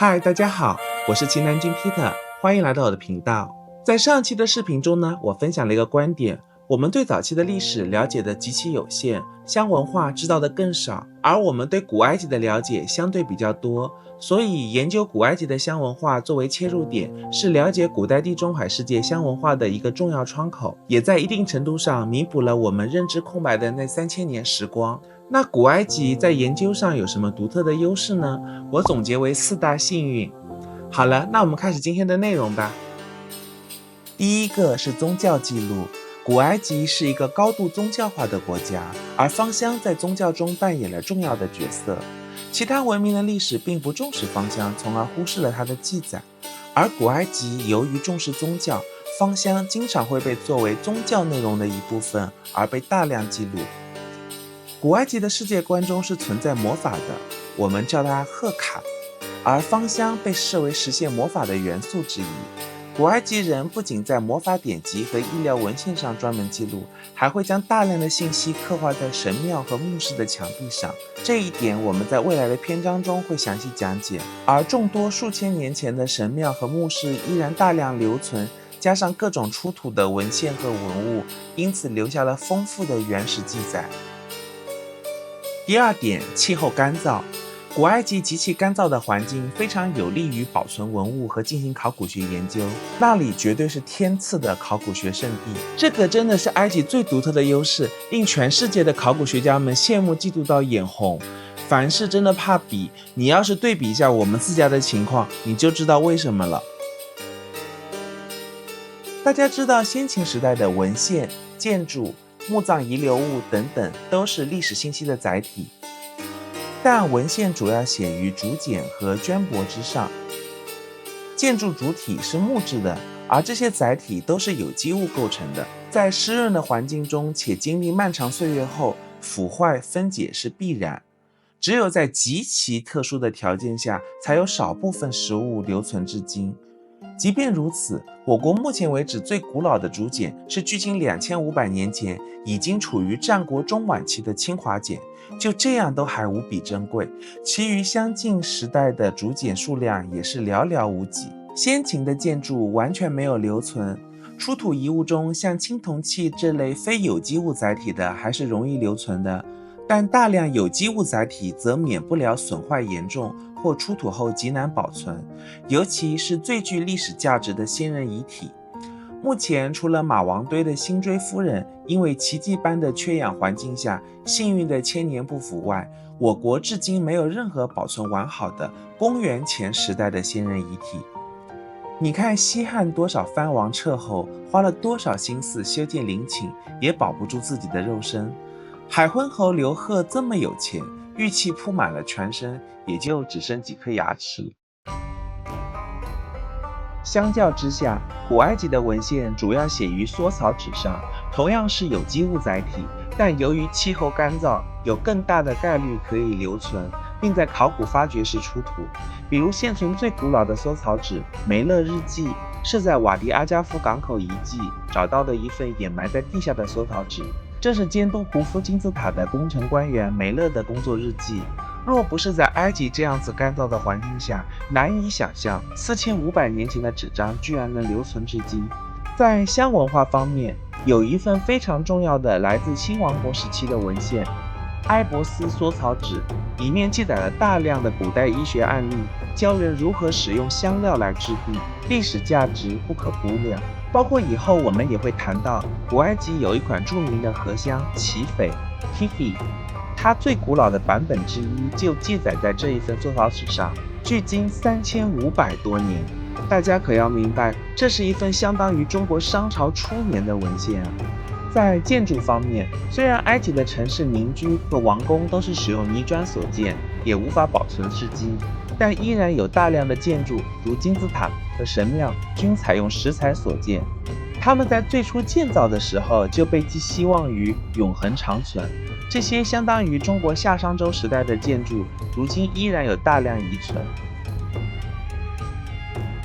嗨，大家好，我是奇南君 Peter， 欢迎来到我的频道。在上期的视频中呢，我分享了一个观点，我们对早期的历史了解的极其有限，香文化知道的更少，而我们对古埃及的了解相对比较多，所以研究古埃及的香文化作为切入点，是了解古代地中海世界香文化的一个重要窗口，也在一定程度上弥补了我们认知空白的那3000年时光。那古埃及在研究上有什么独特的优势呢？我总结为4大幸运。好了，那我们开始今天的内容吧。第一个是宗教记录。古埃及是一个高度宗教化的国家，而芳香在宗教中扮演了重要的角色。其他文明的历史并不重视芳香，从而忽视了它的记载。而古埃及由于重视宗教，芳香经常会被作为宗教内容的一部分而被大量记录。古埃及的世界观中是存在魔法的，我们叫它赫卡，而芳香被视为实现魔法的元素之一。古埃及人不仅在魔法典籍和医疗文献上专门记录，还会将大量的信息刻画在神庙和墓室的墙壁上。这一点我们在未来的篇章中会详细讲解。而众多数千年前的神庙和墓室依然大量留存，加上各种出土的文献和文物，因此留下了丰富的原始记载。第二点，气候干燥。古埃及极其干燥的环境非常有利于保存文物和进行考古学研究，那里绝对是天赐的考古学圣地。这个真的是埃及最独特的优势，令全世界的考古学家们羡慕嫉妒到眼红。凡事真的怕比，你要是对比一下我们自家的情况，你就知道为什么了。大家知道先秦时代的文献、建筑、墓葬遗留物等等都是历史信息的载体，但文献主要写于竹简和绢帛之上，建筑主体是木质的，而这些载体都是有机物构成的，在湿润的环境中且经历漫长岁月后，腐坏分解是必然，只有在极其特殊的条件下，才有少部分实物留存至今。即便如此，我国目前为止最古老的竹简是距今2500年前已经处于战国中晚期的清华简，就这样都还无比珍贵，其余相近时代的竹简数量也是寥寥无几。先秦的建筑完全没有留存，出土遗物中像青铜器这类非有机物载体的还是容易留存的，但大量有机物载体则免不了损坏严重或出土后极难保存，尤其是最具历史价值的先人遗体。目前除了马王堆的辛追夫人因为奇迹般的缺氧环境下幸运的千年不腐外，我国至今没有任何保存完好的公元前时代的先人遗体。你看西汉多少藩王彻后，花了多少心思修建陵寝，也保不住自己的肉身。海昏侯刘贺这么有钱，玉器铺满了全身，也就只剩几颗牙齿了。相较之下，古埃及的文献主要写于缩草纸上，同样是有机物载体，但由于气候干燥，有更大的概率可以留存，并在考古发掘时出土。比如现存最古老的缩草纸《梅勒日记》，是在瓦迪阿加夫港口遗迹找到的一份掩埋在地下的缩草纸，这是监督胡夫金字塔的工程官员梅勒的工作日记。若不是在埃及这样子干燥的环境下，难以想象4500年前的纸张居然能留存至今。在香文化方面，有一份非常重要的来自新王国时期的文献《埃博斯缩草纸》，里面记载了大量的古代医学案例，教人如何使用香料来治病，历史价值不可估量。包括以后我们也会谈到，古埃及有一款著名的荷香奇斐 Kifi， 它最古老的版本之一就记载在这一份缩草纸上，距今3500多年。大家可要明白，这是一份相当于中国商朝初年的文献啊。在建筑方面，虽然埃及的城市民居和王宫都是使用泥砖所建，也无法保存至今，但依然有大量的建筑，如金字塔和神庙，均采用石材所建。他们在最初建造的时候就被寄希望于永恒长存。这些相当于中国夏商周时代的建筑，如今依然有大量遗存。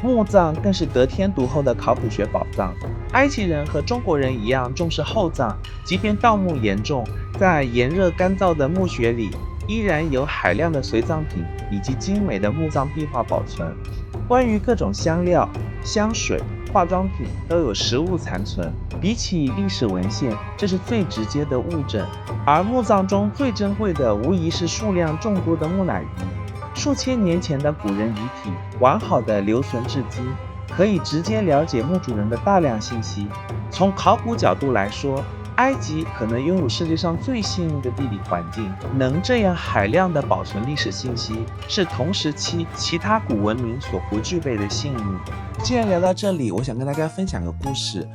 墓葬更是得天独厚的考古学宝藏。埃及人和中国人一样重视厚葬，即便盗墓严重，在炎热干燥的墓穴里，依然有海量的随葬品以及精美的墓葬壁画保存。关于各种香料、香水、化妆品都有实物残存。比起历史文献，这是最直接的物证。而墓葬中最珍贵的，无疑是数量众多的木乃伊。数千年前的古人遗体，完好的留存至今，可以直接了解墓主人的大量信息。从考古角度来说，埃及可能拥有世界上最幸运的地理环境，能这样海量的保存历史信息，是同时期其他古文明所不具备的幸运。既然聊到这里，我想跟大家分享个故事。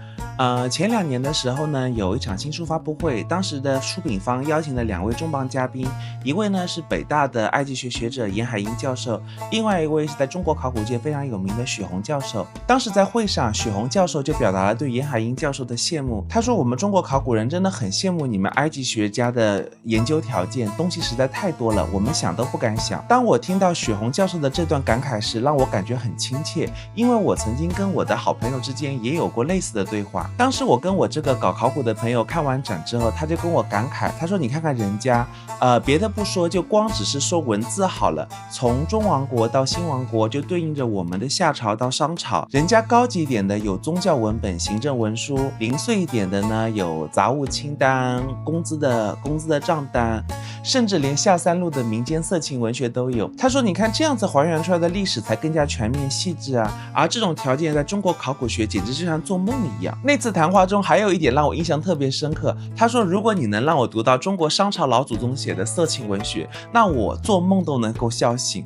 前2年的时候呢，有一场新书发布会，当时的出品方邀请了2位重磅嘉宾，一位呢是北大的埃及学学者严海英教授，另外一位是在中国考古界非常有名的许宏教授。当时在会上，许宏教授就表达了对严海英教授的羡慕，他说我们中国考古人真的很羡慕你们埃及学家的研究条件，东西实在太多了，我们想都不敢想。当我听到许宏教授的这段感慨时，让我感觉很亲切，因为我曾经跟我的好朋友之间也有过类似的对话。当时我跟我这个搞考古的朋友看完展之后，他就跟我感慨，他说你看看人家，别的不说，就光只是说文字好了，从中王国到新王国就对应着我们的夏朝到商朝，人家高级一点的有宗教文本、行政文书，零碎一点的呢有杂物清单、工资的账单，甚至连下三路的民间色情文学都有。他说你看这样子还原出来的历史才更加全面细致啊，而这种条件在中国考古学简直就像做梦一样。那次谈话中还有一点让我印象特别深刻，他说如果你能让我读到中国商朝老祖宗写的色情文学，那我做梦都能够笑醒。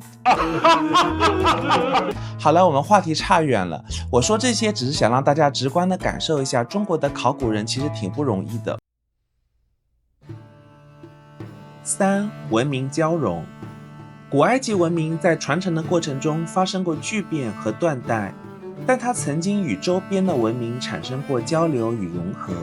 好了，我们话题差远了，我说这些只是想让大家直观的感受一下中国的考古人其实挺不容易的。3. 文明交融。古埃及文明在传承的过程中发生过巨变和断代，但它曾经与周边的文明产生过交流与融合。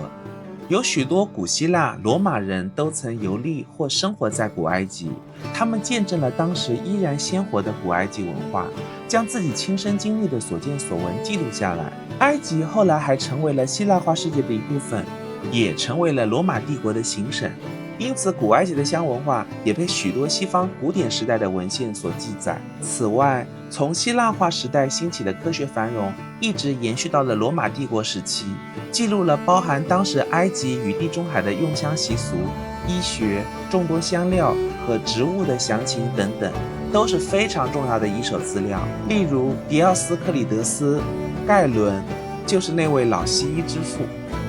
有许多古希腊、罗马人都曾游历或生活在古埃及，他们见证了当时依然鲜活的古埃及文化，将自己亲身经历的所见所闻记录下来。埃及后来还成为了希腊化世界的一部分，也成为了罗马帝国的行省。因此古埃及的香文化也被许多西方古典时代的文献所记载。此外，从希腊化时代兴起的科学繁荣一直延续到了罗马帝国时期，记录了包含当时埃及与地中海的用香习俗、医学、众多香料和植物的详情等等，都是非常重要的一手资料。例如迪奥斯克里德斯、盖伦，就是那位老西医之父，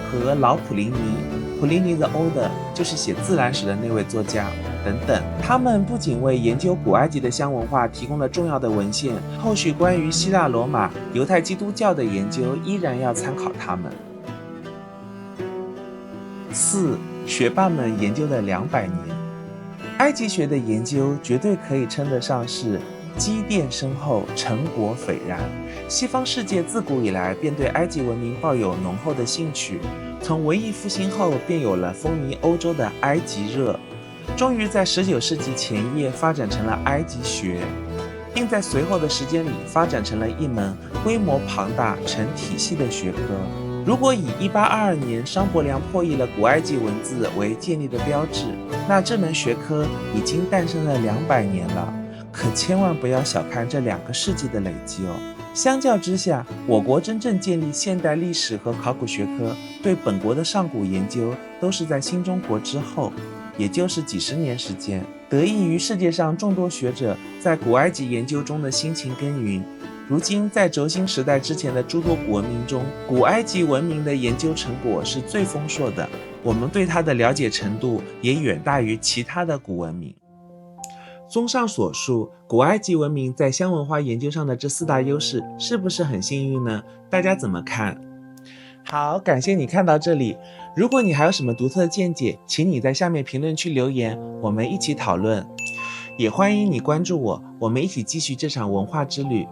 和老普林尼 the Older， 就是写自然史的那位作家等等。他们不仅为研究古埃及的香文化提供了重要的文献，后续关于希腊罗马、犹太基督教的研究依然要参考他们。4. 学霸们研究了200年。埃及学的研究绝对可以称得上是积淀深厚，成果斐然。西方世界自古以来便对埃及文明抱有浓厚的兴趣，从文艺复兴后便有了风靡欧洲的埃及热，终于在19世纪前叶发展成了埃及学，并在随后的时间里发展成了一门规模庞大、成体系的学科。如果以1822年商伯良破译了古埃及文字为建立的标志，那这门学科已经诞生了200年了。可千万不要小看这2个世纪的累积哦。相较之下，我国真正建立现代历史和考古学科，对本国的上古研究都是在新中国之后，也就是几十年时间。得益于世界上众多学者在古埃及研究中的辛勤耕耘，如今在轴心时代之前的诸多古文明中，古埃及文明的研究成果是最丰硕的，我们对它的了解程度也远大于其他的古文明。综上所述，古埃及文明在香文化研究上的这4大优势是不是很幸运呢？大家怎么看？好，感谢你看到这里。如果你还有什么独特的见解，请你在下面评论区留言，我们一起讨论。也欢迎你关注我，我们一起继续这场文化之旅。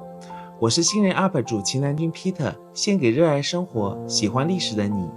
我是新人 UP 主秦南君 Peter， 献给热爱生活、喜欢历史的你。